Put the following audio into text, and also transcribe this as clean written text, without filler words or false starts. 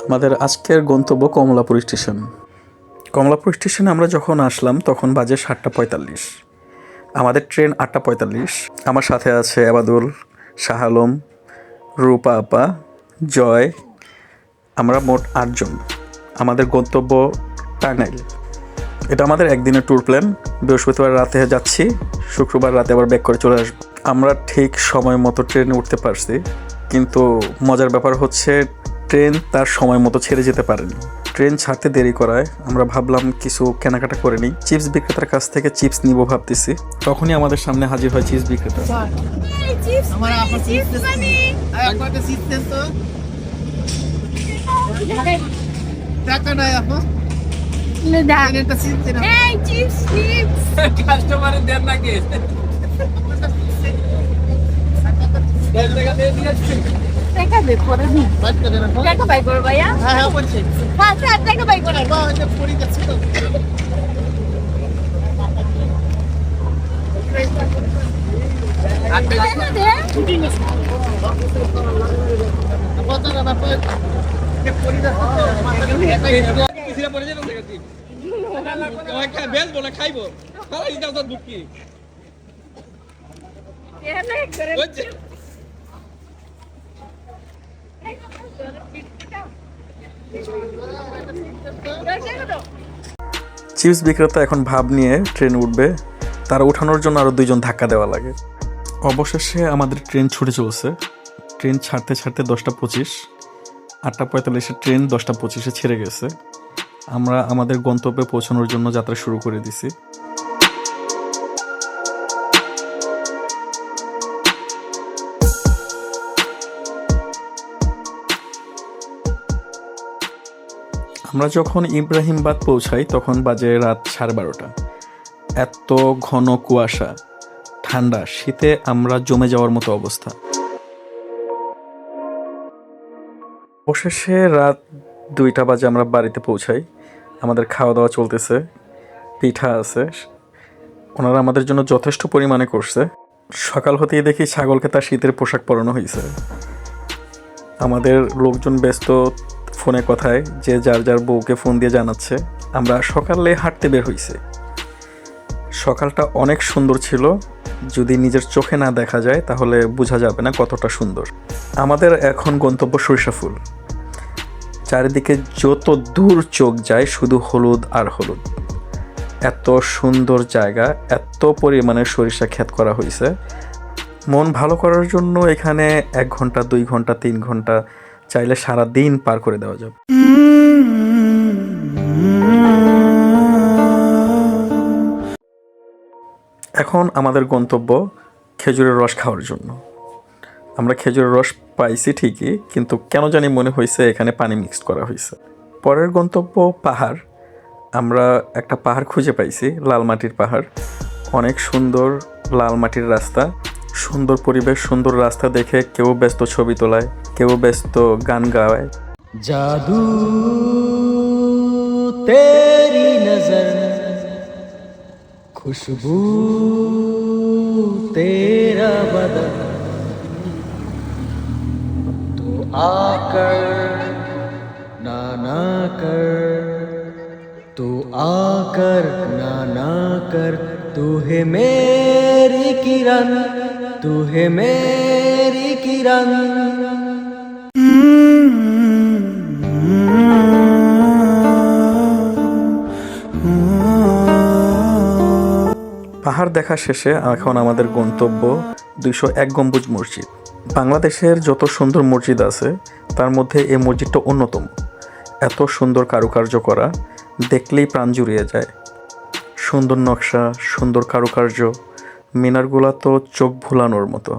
আমাদের আজকের গন্তব্য কমলাপুর স্টেশন। কমলাপুর স্টেশনে আমরা যখন আসলাম তখন বাজে 7:45। আমাদের ট্রেন 8:45। আমার সাথে আছে আবাদুল, শাহ আলম, রূপা আপা, জয়। আমরা মোট 8 জন। আমাদের গন্তব্য টাঙ্গাইল। এটা আমাদের একদিনের ট্যুর প্ল্যান। বৃহস্পতিবার রাতে যাচ্ছি, শুক্রবার রাতে আবার ব্যাক করে চলে আসবো। আমরা ঠিক সময় মতো ট্রেনে উঠতে পারছি, কিন্তু মজার ব্যাপার হচ্ছে ট্রেন তার সময় মতো ছেড়ে যেতে পারেনি। ট্রেন ছাড়তে দেরি করায় আমরা ভাবলাম কিছু কেনাকাটা করে নিই। চিপস বিক্রেতার কাছ থেকে চিপস নিব ভাবতেছি, তখনই আমাদের সামনে হাজির হয় চিপস বিক্রেতা। চিপস বিক্রেতা এখন ভাব নিয়ে ট্রেন উঠবে, তার ওঠানোর জন্য আরও 2 জন ধাক্কা দেওয়া লাগে। অবশেষে আমাদের ট্রেন ছুটে চলছে। ট্রেন ছাড়তে ছাড়তে 10:25, 8:45 ট্রেন 10:25 ছেড়ে গেছে। আমরা আমাদের গন্তব্যে পৌঁছানোর জন্য যাত্রা শুরু করে দিছি। আমরা যখন ইব্রাহিমবাদ পৌঁছাই তখন বাজে রাত 12:30। এত ঘন কুয়াশা, ঠান্ডা, শীতে আমরা জমে যাওয়ার মতো অবস্থা। অবশেষে রাত 2টা বাজে আমরা বাড়িতে পৌঁছাই। আমাদের খাওয়া দাওয়া চলতেছে, পিঠা আছে, ওনারা আমাদের জন্য যথেষ্ট পরিমাণে করছে। সকাল হতেই দেখি ছাগলকে তার শীতের পোশাক পরানো হয়েছে। আমাদের লোকজন ব্যস্ত ফোনে কথায়, যে যার যার বউকে ফোন দিয়ে জানাচ্ছে। আমরা সকালে হাঁটতে বের হইছি। সকালটা অনেক সুন্দর ছিল, যদি নিজের চোখে না দেখা যায় তাহলে বোঝা যাবে না কতটা সুন্দর। আমাদের এখন গন্তব্য সরিষাফুল। চারিদিকে যত দূর চোখ যায় শুধু হলুদ আর হলুদ। এত সুন্দর জায়গা, এত পরিমাণে সরিষা ক্ষেত করা হয়েছে। মন ভালো করার জন্য এখানে 1 ঘন্টা, 2 ঘন্টা, 3 ঘন্টা চাইলে সারা দিন পার করে দেওয়া যাবে। এখন আমাদের গন্তব্য খেজুরের রস খাওয়ার জন্য। আমরা খেজুরের রস পাইছি ঠিকই, কিন্তু কেন জানি মনে হয়েছে এখানে পানি মিক্সড করা হয়েছে। পরের গন্তব্য পাহাড়। আমরা একটা পাহাড় খুঁজে পাইছি, লাল মাটির পাহাড়। অনেক সুন্দর লাল মাটির রাস্তা, সুন্দর পরিবেশ, সুন্দর রাস্তা দেখে কেউ ব্যস্ত ছবি তোলায়, কেউ ব্যস্ত গান গাওয়ায়। জাদু তেরি নজর, খুশবু তেরা বদন, তু आकर ना ना कर, तू आकर ना ना कर, तू है मेरी किरण, तू है मेरी किरण। পাহাড় দেখা শেষে এখন আমাদের গন্তব্য 201 গম্বুজ মসজিদ। বাংলাদেশের যত সুন্দর মসজিদ আছে তার মধ্যে এই মসজিদটা অন্যতম। এত সুন্দর কারুকার্য করা, দেখলেই প্রাণ জুড়িয়ে যায়। সুন্দর নকশা, সুন্দর কারুকার্য, মিনারগুলা তো চোখ ভুলানোর মতো।